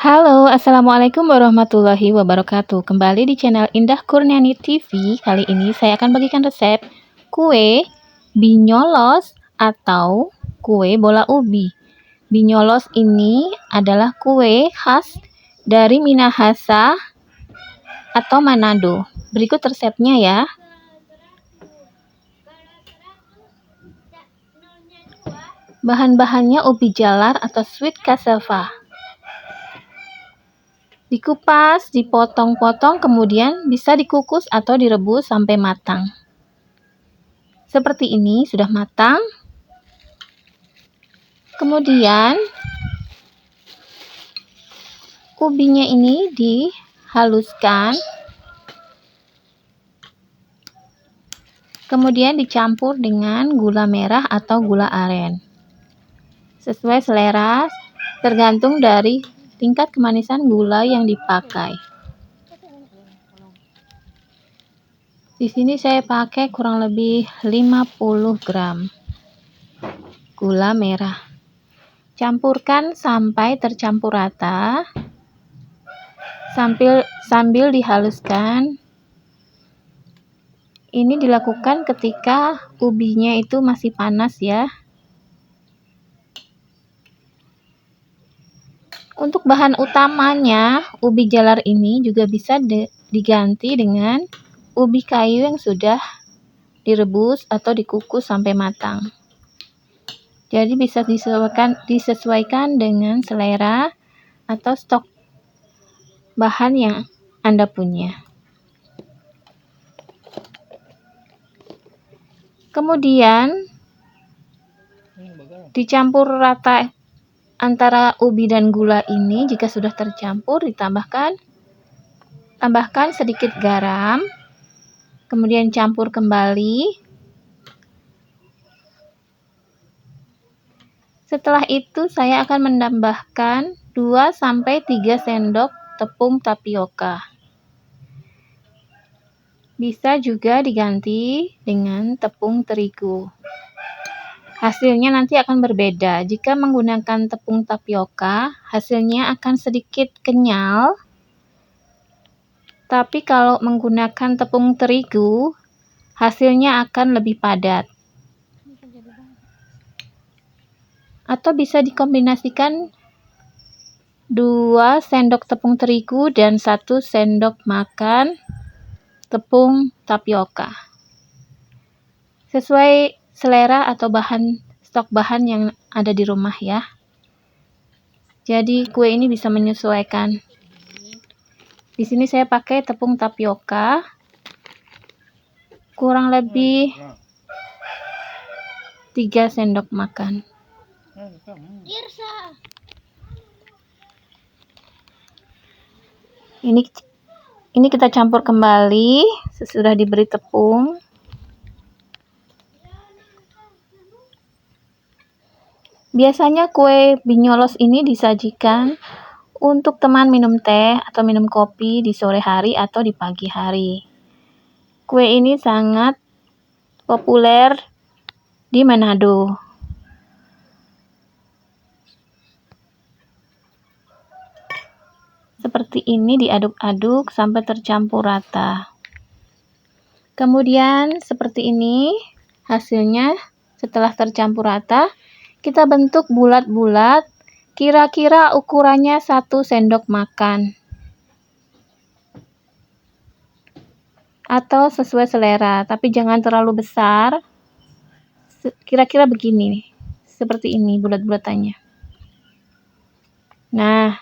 Halo, assalamualaikum warahmatullahi wabarakatuh. Kembali di channel Indah Kurniani TV. Kali ini saya akan bagikan resep kue binyolos atau kue bola ubi. Binyolos ini adalah kue khas dari Minahasa atau Manado. Berikut resepnya ya. Bahan-bahannya ubi jalar atau sweet cassava. Dikupas, dipotong-potong, kemudian bisa dikukus atau direbus sampai matang. Seperti ini, sudah matang. Kemudian, ubinya ini dihaluskan. Kemudian dicampur dengan gula merah atau gula aren. Sesuai selera, tergantung dari tingkat kemanisan gula yang dipakai. Di sini saya pakai kurang lebih 50 gram gula merah. Campurkan sampai tercampur rata. Sambil dihaluskan. Ini dilakukan ketika ubinya itu masih panas ya. Untuk bahan utamanya, ubi jalar ini juga bisa diganti dengan ubi kayu yang sudah direbus atau dikukus sampai matang. Jadi bisa disesuaikan dengan selera atau stok bahan yang Anda punya. Kemudian dicampur rata antara ubi dan gula ini. Jika sudah tercampur, tambahkan sedikit garam, kemudian campur kembali. Setelah itu saya akan menambahkan 2-3 sendok tepung tapioka. Bisa juga diganti dengan tepung terigu. Hasilnya nanti akan berbeda. Jika menggunakan tepung tapioka, hasilnya akan sedikit kenyal. Tapi kalau menggunakan tepung terigu, hasilnya akan lebih padat. Atau bisa dikombinasikan 2 sendok tepung terigu dan 1 sendok makan tepung tapioka. Sesuai selera atau stok bahan yang ada di rumah ya. Jadi kue ini bisa menyesuaikan. Di sini saya pakai tepung tapioka kurang lebih 3 sendok makan. Ini kita campur kembali sesudah diberi tepung. Biasanya kue binyolos ini disajikan untuk teman minum teh atau minum kopi di sore hari atau di pagi hari. Kue ini sangat populer di Manado. Seperti ini, diaduk-aduk sampai tercampur rata. Kemudian seperti ini hasilnya setelah tercampur rata. Kita bentuk bulat-bulat, kira-kira ukurannya 1 sendok makan. Atau sesuai selera, tapi jangan terlalu besar. Kira-kira begini, seperti ini bulat-bulatannya. Nah,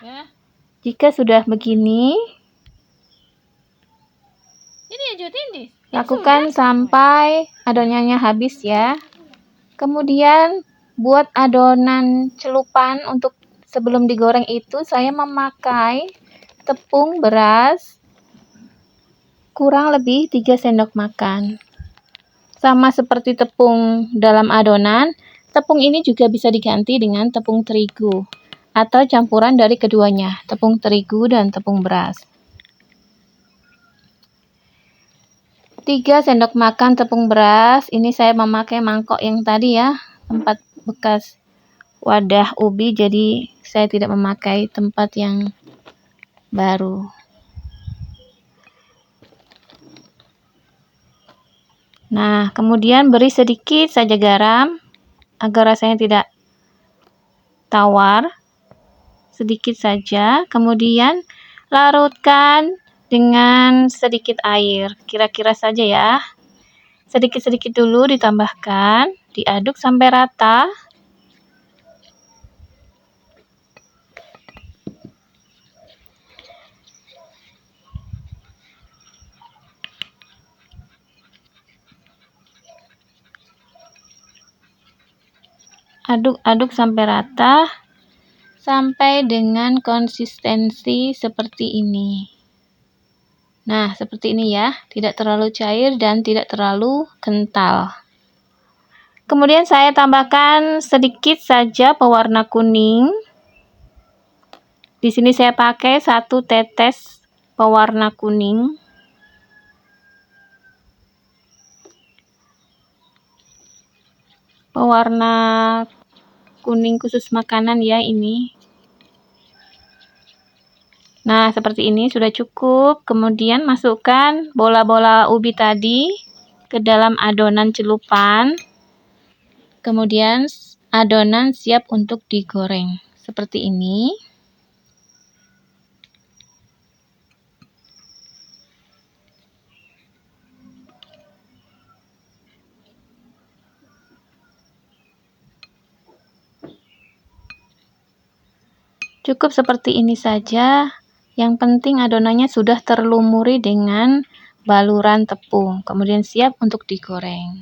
jika sudah begini, lakukan sampai adonannya habis ya. Kemudian buat adonan celupan untuk sebelum digoreng itu saya memakai tepung beras kurang lebih 3 sendok makan. Sama seperti tepung dalam adonan, tepung ini juga bisa diganti dengan tepung terigu atau campuran dari keduanya, tepung terigu dan tepung beras. 3 sendok makan tepung beras. Ini saya memakai mangkok yang tadi ya, tempat bekas wadah ubi, jadi saya tidak memakai tempat yang baru. Nah, kemudian beri sedikit saja garam agar rasanya tidak tawar. Sedikit saja, kemudian larutkan dengan sedikit air, kira-kira saja ya. Sedikit-sedikit dulu ditambahkan, diaduk sampai rata. Aduk-aduk sampai rata, sampai dengan konsistensi seperti ini. Nah, seperti ini ya, tidak terlalu cair dan tidak terlalu kental. Kemudian saya tambahkan sedikit saja pewarna kuning. Di sini saya pakai 1 tetes pewarna kuning. Pewarna kuning khusus makanan ya ini. Nah, seperti ini sudah cukup. Kemudian masukkan bola-bola ubi tadi ke dalam adonan celupan. Kemudian adonan siap untuk digoreng. Seperti ini. Cukup seperti ini saja. Yang penting adonannya sudah terlumuri dengan baluran tepung. Kemudian siap untuk digoreng.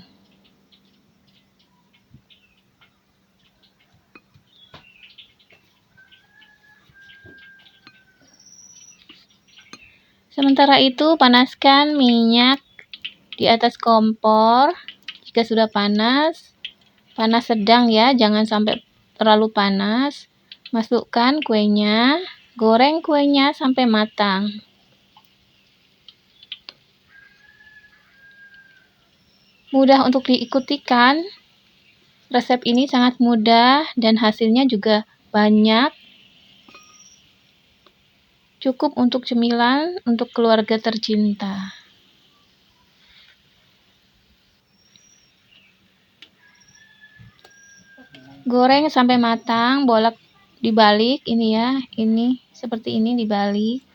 Sementara itu, panaskan minyak di atas kompor. Jika sudah panas, panas sedang ya, jangan sampai terlalu panas. Masukkan kuenya, goreng kuenya sampai matang. Mudah untuk diikuti kan? Resep ini sangat mudah dan hasilnya juga banyak. Cukup untuk cemilan untuk keluarga tercinta. Goreng sampai matang, dibalik ini ya, ini seperti ini dibalik.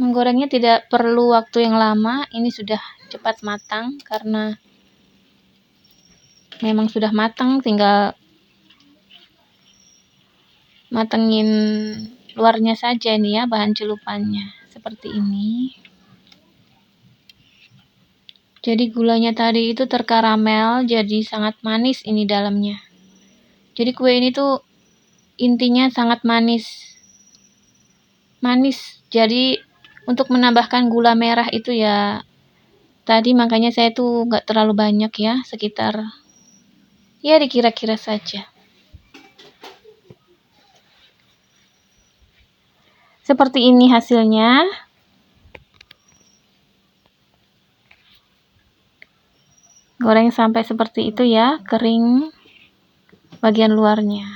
Menggorengnya tidak perlu waktu yang lama, ini sudah cepat matang karena memang sudah matang, tinggal matengin luarnya saja nih ya, bahan celupannya seperti ini. Jadi gulanya tadi itu terkaramel, jadi sangat manis ini dalamnya. Jadi kue ini tuh intinya sangat manis. Jadi untuk menambahkan gula merah itu ya tadi makanya saya tuh nggak terlalu banyak ya, sekitar ya dikira-kira saja. Seperti ini hasilnya. Goreng sampai seperti itu ya, kering bagian luarnya.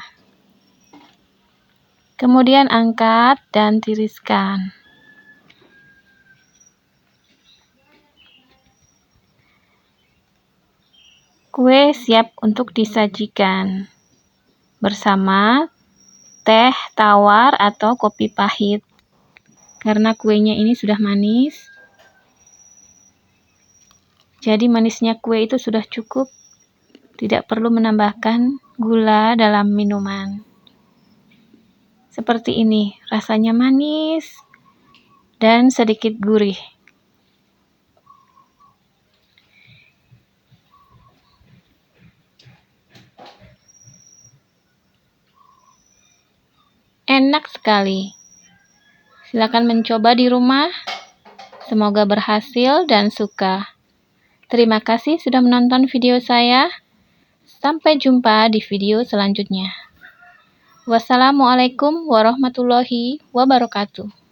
Kemudian angkat dan tiriskan. Kue siap untuk disajikan bersama teh tawar atau kopi pahit. Karena kuenya ini sudah manis. Jadi manisnya kue itu sudah cukup. Tidak perlu menambahkan gula dalam minuman. Seperti ini, rasanya manis dan sedikit gurih. Enak sekali. Silakan mencoba di rumah. Semoga berhasil dan suka. Terima kasih sudah menonton video saya. Sampai jumpa di video selanjutnya. Wassalamualaikum warahmatullahi wabarakatuh.